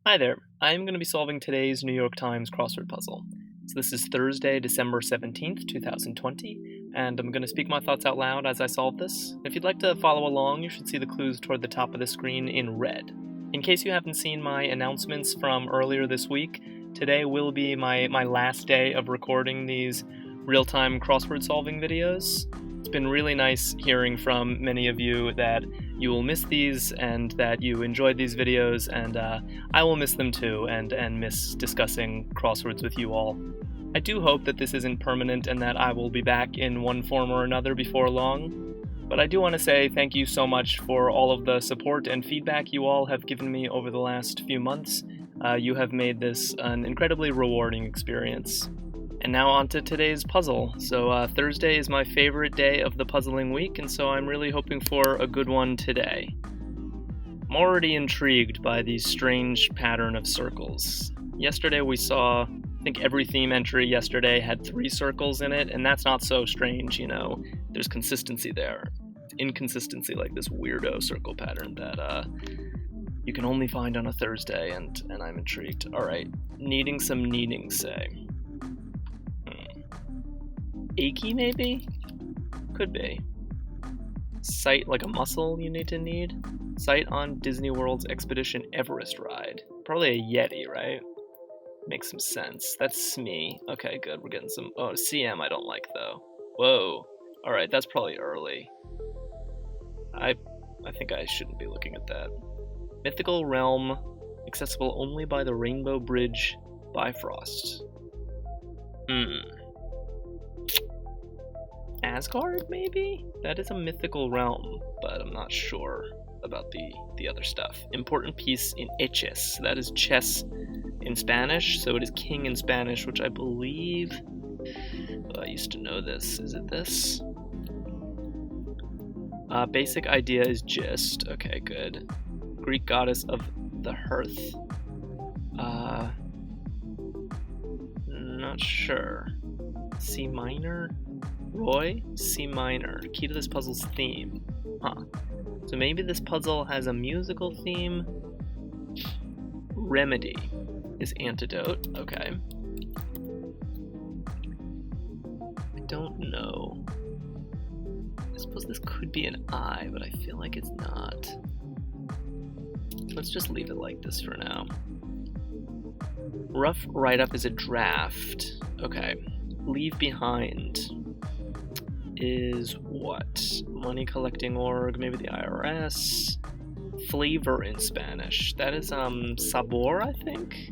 Hi there, I'm going to be solving today's New York Times crossword puzzle. So this is Thursday, December 17th, 2020, and I'm going to speak my thoughts out loud as I solve this. If you'd like to follow along, you should see the clues toward the top of the screen in red. In case you haven't seen my announcements from earlier this week, today will be my last day of recording these real-time crossword solving videos. It's been really nice hearing from many of you that you will miss these and that you enjoyed these videos, and I will miss them too and miss discussing crosswords with you all. I do hope that this isn't permanent and that I will be back in one form or another before long, but I do want to say thank you so much for all of the support and feedback you all have given me over the last few months. You have made this an incredibly rewarding experience. And now on to today's puzzle. So Thursday is my favorite day of the puzzling week, and so I'm really hoping for a good one today. I'm already intrigued by the strange pattern of circles. Yesterday we saw, I think every theme entry yesterday had 3 circles in it, and that's not so strange, you know. There's consistency there. It's inconsistency like this weirdo circle pattern that you can only find on a Thursday, and I'm intrigued. Alright, needing some kneading, say. Achy, maybe? Could be. Sight like a muscle you need to need? Sight on Disney World's Expedition Everest ride. Probably a Yeti, right? Makes some sense. That's me. Okay, good. We're getting some... Oh, CM I don't like, though. Whoa. Alright, that's probably early. I think I shouldn't be looking at that. Mythical realm, accessible only by the Rainbow Bridge Bifrost. Asgard, maybe? That is a mythical realm, but I'm not sure about the other stuff. Important piece in Eches. That is chess in Spanish, so it is king in Spanish, which I believe... Oh, I used to know this. Is it this? Basic idea is gist. Okay, good. Greek goddess of the hearth. Not sure. C minor? Roy? C minor. Key to this puzzle's theme. Huh. So maybe this puzzle has a musical theme? Remedy is antidote. Okay. I don't know. I suppose this could be an I, but I feel like it's not. Let's just leave it like this for now. Rough write-up is a draft. Okay. Leave behind is what? Money collecting org, maybe the IRS. Flavor in Spanish. That is sabor, I think.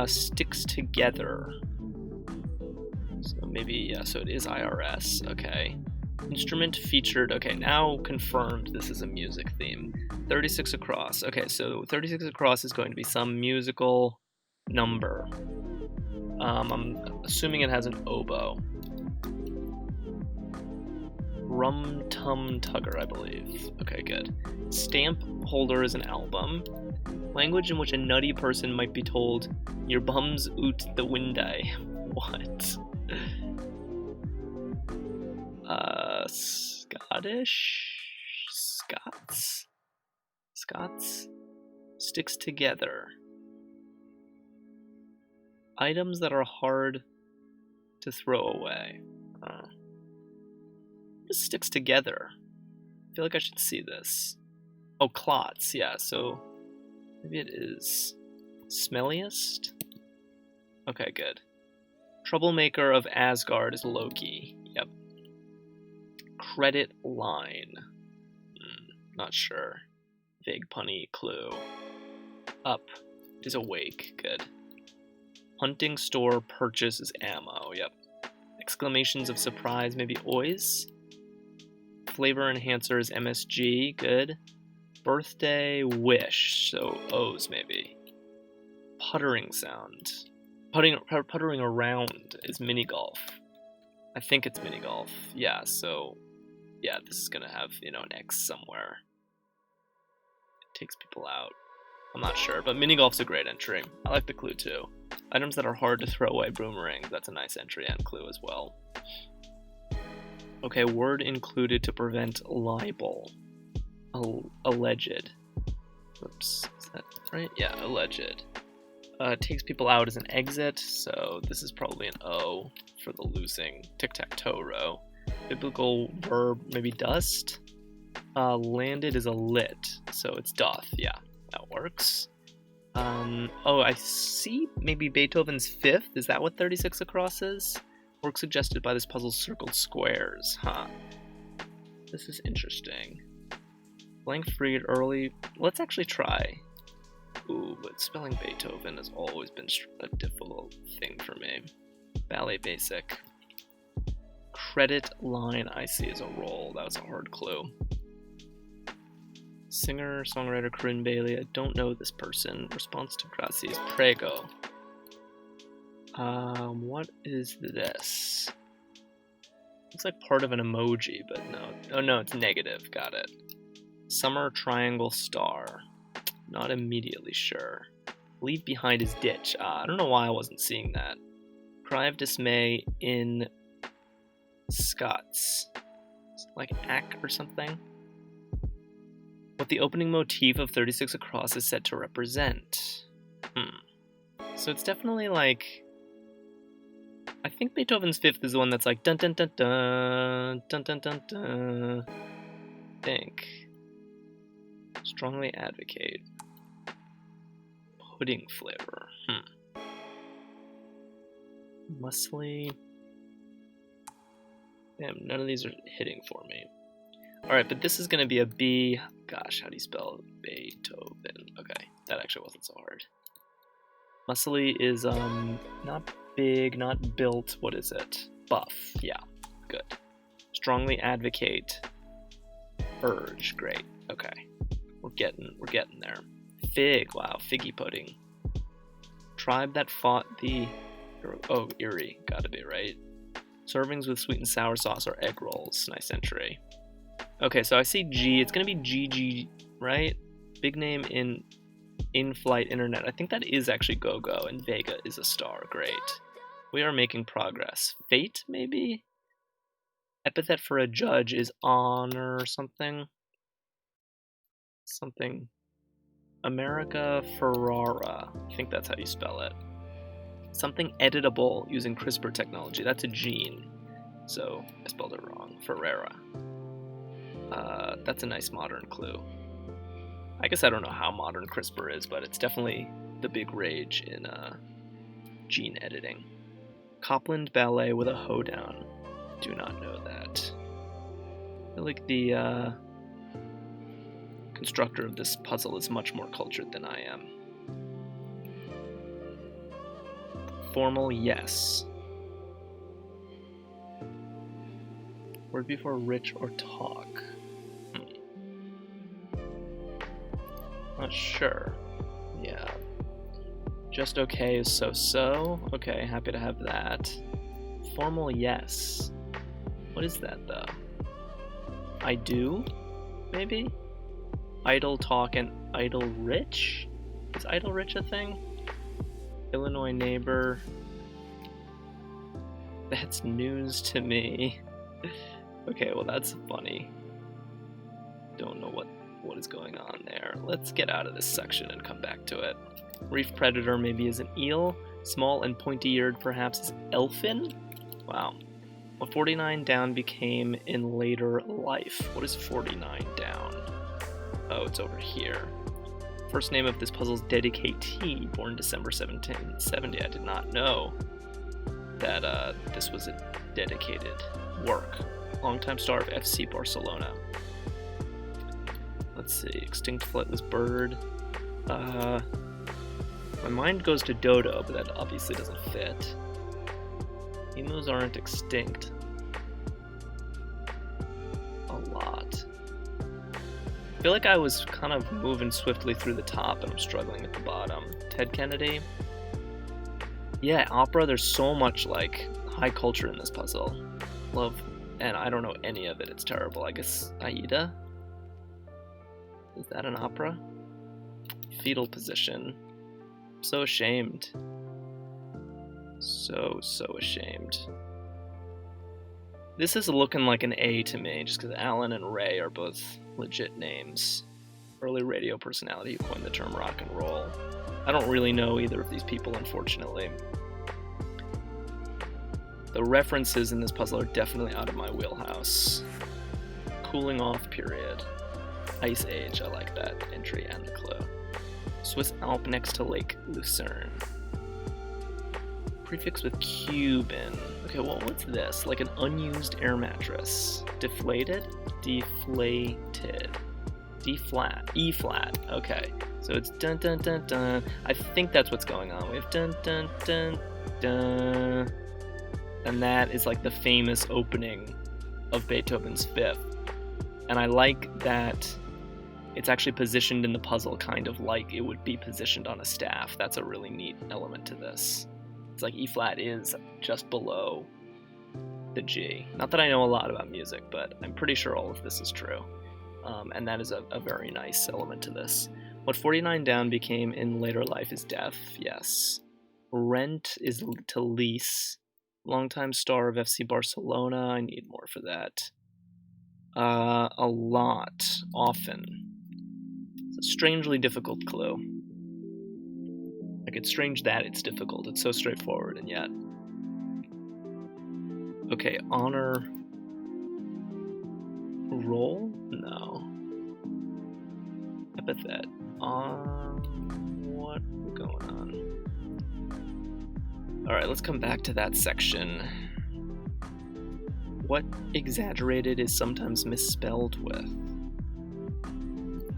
Sticks together. So maybe, yeah, so it is IRS. Okay. Instrument featured. Okay, now confirmed this is a music theme. 36 across. Okay, so 36 across is going to be some musical number. I'm assuming it has an oboe. Rum Tum Tugger, I believe. Okay, good. Stamp holder is an album. Language in which a nutty person might be told, "Your bum's oot the windy." What? Scottish? Scots? Sticks together. Items that are hard to throw away. Just sticks together. I feel like I should see this. Oh, clots, yeah, so maybe it is smelliest? Okay, good. Troublemaker of Asgard is Loki. Yep. Credit line. Not sure. Vague punny clue. Up is awake. Good. Hunting store purchase is ammo. Yep. Exclamations of surprise, maybe ois. Flavor enhancer is MSG. Good. Birthday wish. So O's maybe. Puttering sound. Puttering around is mini golf. I think it's mini golf. Yeah, so yeah, this is gonna have, you know, an X somewhere. It takes people out. I'm not sure, but mini golf's a great entry. I like the clue too. Items that are hard to throw away, boomerangs. That's a nice entry and clue as well. Okay, word included to prevent libel. Alleged. Oops. Is Right? Yeah, alleged. Takes people out as an exit, so this is probably an O for the losing tic-tac-toe row. Biblical verb, maybe dust. Landed is a lit, so it's doth. Yeah, that works. Oh, I see maybe Beethoven's Fifth. Is that what 36 across is? Work suggested by this puzzle's circled squares. Huh. This is interesting. Blank freed early. Let's actually try. Ooh, but spelling Beethoven has always been a difficult thing for me. Ballet basic. Credit line I see as a roll. That was a hard clue. Singer, songwriter, Corinne Bailey. I don't know this person. Response to Grazie's Prego. What is this? Looks like part of an emoji, but no. Oh no, it's negative. Got it. Summer triangle star. Not immediately sure. Leave behind his ditch. I don't know why I wasn't seeing that. Cry of dismay in Scots. Like ack or something. What the opening motif of 36 across is said to represent. So it's definitely like... I think Beethoven's Fifth is the one that's like dun dun dun dun dun dun dun dun. I think. Strongly advocate. Pudding flavor. Muscly. Damn, none of these are hitting for me. Alright, but this is going to be a B. Gosh, how do you spell Beethoven? Okay, that actually wasn't so hard. Muscly is, not big, not built. What is it? Buff. Yeah, good. Strongly advocate. Urge. Great. Okay. We're getting there. Fig. Wow, figgy pudding. Tribe that fought the... Oh, Erie. Gotta be, right? Servings with sweet and sour sauce or egg rolls. Nice entry. Okay, so I see G. It's gonna be GG, right? Big name in in-flight internet. I think that is actually Go-Go, and Vega is a star. Great. We are making progress. Fate, maybe? Epithet for a judge is honor or something. Something. America Ferrara. I think that's how you spell it. Something editable using CRISPR technology. That's a gene. So I spelled it wrong. Ferrara. That's a nice modern clue. I guess I don't know how modern CRISPR is, but it's definitely the big rage in gene editing. Copland Ballet with a hoedown. Do not know that. I feel like the constructor of this puzzle is much more cultured than I am. Formal, yes. Word before rich or talk. Not sure. Yeah. Just okay is so-so. Okay, happy to have that. Formal, yes. What is that, though? I do? Maybe? Idle talk and idle rich? Is idle rich a thing? Illinois neighbor. That's news to me. Okay, well that's funny. Don't know what is going on there. Let's get out of this section and come back to it. Reef predator maybe is an eel. Small and pointy-eared perhaps is elfin? Wow. What 49 down became in later life. What is 49 down? Oh, it's over here. First name of this puzzle's dedicatee, born December 1770. I did not know that this was a dedicated work. Longtime star of FC Barcelona. Let's see, extinct flightless bird. My mind goes to dodo, but that obviously doesn't fit. Emus aren't extinct. A lot. I feel like I was kind of moving swiftly through the top and I'm struggling at the bottom. Ted Kennedy? Yeah, opera, there's so much like high culture in this puzzle. Love, and I don't know any of it, it's terrible. I guess Aida? Is that an opera? Fetal position. So ashamed. So ashamed. This is looking like an A to me, just because Alan and Ray are both legit names. early radio personality who coined the term rock and roll. I don't really know either of these people, unfortunately. The references in this puzzle are definitely out of my wheelhouse. Cooling off period. Ice Age, I like that entry and the clue. Swiss Alp next to Lake Lucerne. Prefix with Cuban. Okay, well, what's this? Like an unused air mattress. Deflated? Deflated. D-flat. E-flat. Okay. So it's dun dun dun dun. I think that's what's going on. We have dun dun dun dun. And that is like the famous opening of Beethoven's Fifth. And I like that it's actually positioned in the puzzle kind of like it would be positioned on a staff. That's a really neat element to this. It's like E-flat is just below the G. Not that I know a lot about music, but I'm pretty sure all of this is true. And that is a very nice element to this. What 49 down became in later life is death, yes. Rent is to lease. Longtime star of FC Barcelona, I need more for that. A lot, often. It's a strangely difficult clue. Like, it's strange that it's difficult. It's so straightforward, and yet. Okay, honor. Roll? No. Epithet. What going on? Alright, let's come back to that section. What exaggerated is sometimes misspelled with?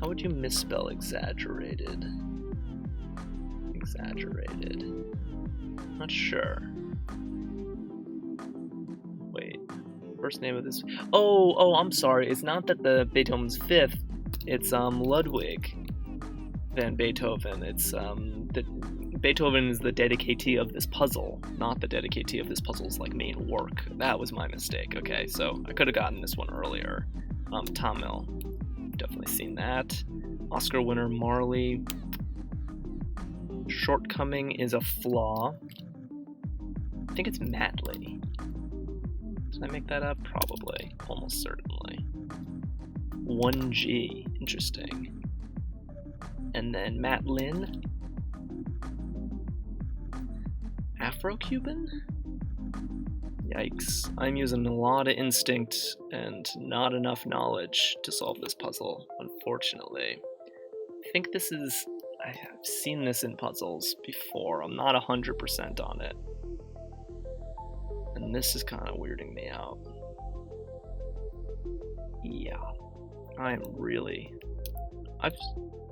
How would you misspell exaggerated? Exaggerated. Not sure. Wait. First name of this. Oh, I'm sorry. It's not that the Beethoven's Fifth. It's Ludwig van Beethoven. It's Beethoven is the dedicatee of this puzzle, not the dedicatee of this puzzle's like main work. That was my mistake. Okay, so I could have gotten this one earlier. Tamil, definitely seen that. Oscar winner Marley. Shortcoming is a flaw. I think it's Matley. Did I make that up? Probably. Almost certainly. 1G. Interesting. And then Matlin. Afro-Cuban? Yikes. I'm using a lot of instinct and not enough knowledge to solve this puzzle, unfortunately. I think this is... I have seen this in puzzles before. I'm not 100% on it. And this is kind of weirding me out. Yeah. I've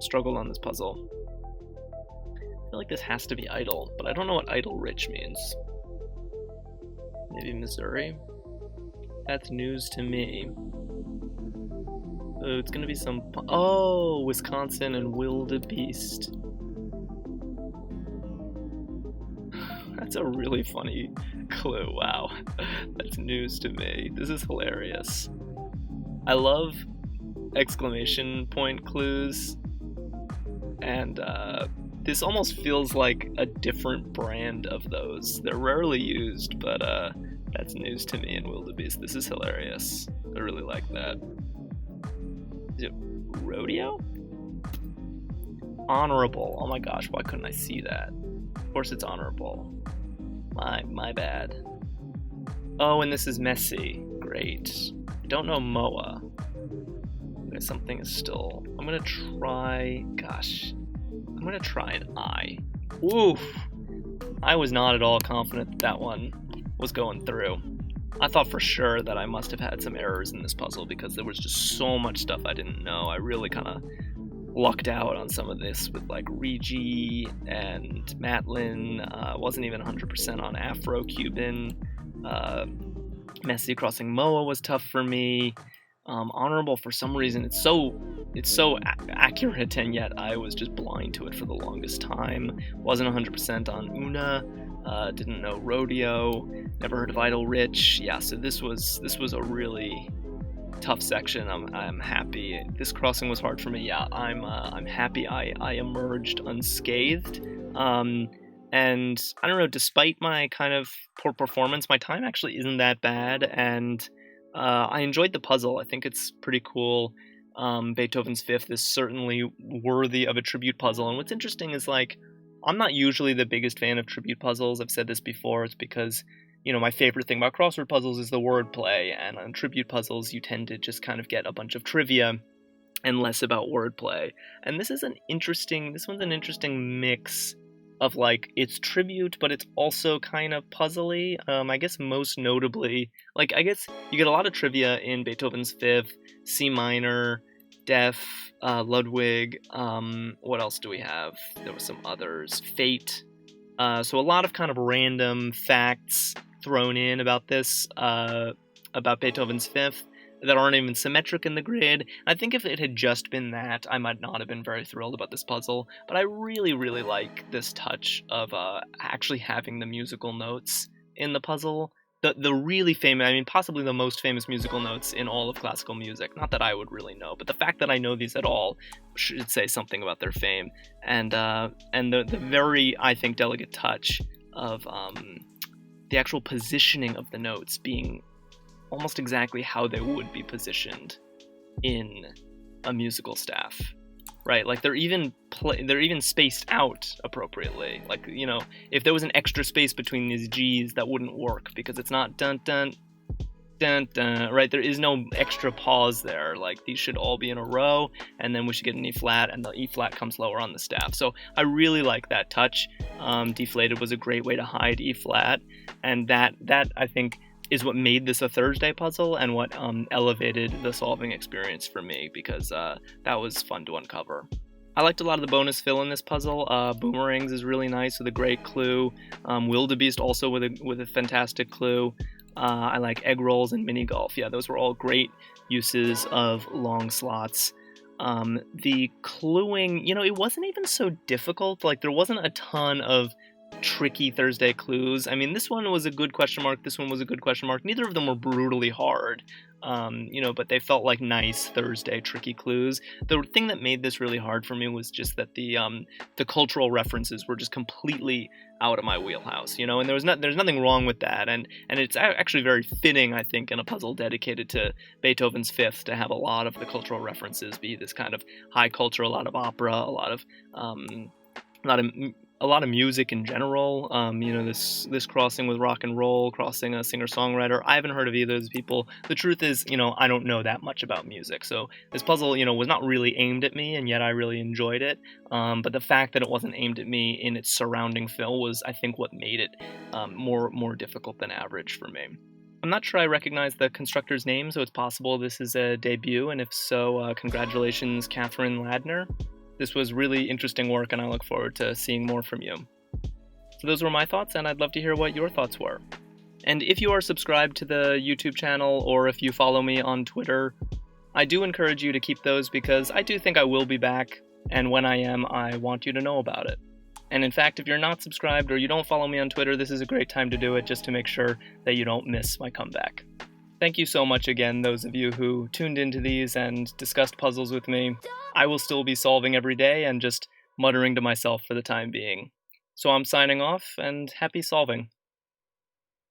struggled on this puzzle. I feel like this has to be idle, but I don't know what idle rich means. Maybe Missouri? That's news to me. Oh, it's gonna be some... Oh, Wisconsin and wildebeest. That's a really funny clue, wow. That's news to me. This is hilarious. I love exclamation point clues, and this almost feels like a different brand of those. They're rarely used, but that's news to me in wildebeest. This is hilarious. I really like that. Is it rodeo? Honorable. Oh my gosh, why couldn't I see that? Of course it's honorable. My bad. Oh, and this is messy. Great. I don't know Moa. Okay, something is still... I'm gonna try... Gosh. I'm gonna try an I. Oof! I was not at all confident that that one was going through. I thought for sure that I must have had some errors in this puzzle because there was just so much stuff I didn't know. I really kind of lucked out on some of this with like Rigi and Matlin. Wasn't even 100% on Afro-Cuban. Messi crossing Moa was tough for me. Honorable, for some reason, it's so accurate, and yet I was just blind to it for the longest time. Wasn't 100% on Una. Didn't know rodeo. Never heard of Idle Rich. Yeah, so this was a really tough section. I'm happy. This crossing was hard for me. Yeah, I'm happy I emerged unscathed. And I don't know, despite my kind of poor performance, my time actually isn't that bad, and I enjoyed the puzzle. I think it's pretty cool. Beethoven's Fifth is certainly worthy of a tribute puzzle. And what's interesting is, like, I'm not usually the biggest fan of tribute puzzles. I've said this before. It's because, my favorite thing about crossword puzzles is the wordplay, and on tribute puzzles, you tend to just kind of get a bunch of trivia and less about wordplay. And this one's an interesting mix of, like, it's tribute, but it's also kind of puzzly. I guess most notably, like, I guess you get a lot of trivia in Beethoven's Fifth, C minor, Def, Ludwig, what else do we have? There were some others. Fate. So a lot of kind of random facts thrown in about this, about Beethoven's Fifth, that aren't even symmetric in the grid. I think if it had just been that, I might not have been very thrilled about this puzzle, but I really, really like this touch of actually having the musical notes in the puzzle. The really famous, possibly the most famous musical notes in all of classical music. Not that I would really know, but the fact that I know these at all should say something about their fame. And the very, I think, delicate touch of the actual positioning of the notes being almost exactly how they would be positioned in a musical staff, right? Like they're even spaced out appropriately. Like, if there was an extra space between these G's, that wouldn't work because it's not dun dun dun dun, right? There is no extra pause there. Like, these should all be in a row, and then we should get an E flat, and the E flat comes lower on the staff. So I really like that touch. Deflated was a great way to hide E flat, and that I think is what made this a Thursday puzzle and what elevated the solving experience for me, because that was fun to uncover. I liked a lot of the bonus fill in this puzzle. Boomerangs is really nice with a great clue. Wildebeest also with a fantastic clue. I like egg rolls and mini golf. Yeah, those were all great uses of long slots. The cluing, it wasn't even so difficult. Like, there wasn't a ton of tricky Thursday clues. This one was a good question mark. This one was a good question mark. Neither of them were brutally hard, but they felt like nice Thursday tricky clues. The thing that made this really hard for me was just that the cultural references were just completely out of my wheelhouse, and there's nothing wrong with that, and it's actually very fitting, I think, in a puzzle dedicated to Beethoven's Fifth to have a lot of the cultural references be this kind of high culture, a lot of opera, a lot of music in general. This crossing with rock and roll, crossing a singer-songwriter. I haven't heard of either of those people. The truth is, I don't know that much about music. So this puzzle, was not really aimed at me, and yet I really enjoyed it. But the fact that it wasn't aimed at me in its surrounding fill was, I think, what made it more difficult than average for me. I'm not sure I recognize the constructor's name, so it's possible this is a debut, and if so, congratulations, Kathryn Ladner. This was really interesting work, and I look forward to seeing more from you. So those were my thoughts, and I'd love to hear what your thoughts were. And if you are subscribed to the YouTube channel, or if you follow me on Twitter, I do encourage you to keep those, because I do think I will be back, and when I am, I want you to know about it. And in fact, if you're not subscribed or you don't follow me on Twitter, this is a great time to do it, just to make sure that you don't miss my comeback. Thank you so much again, those of you who tuned into these and discussed puzzles with me. I will still be solving every day and just muttering to myself for the time being. So I'm signing off, and happy solving.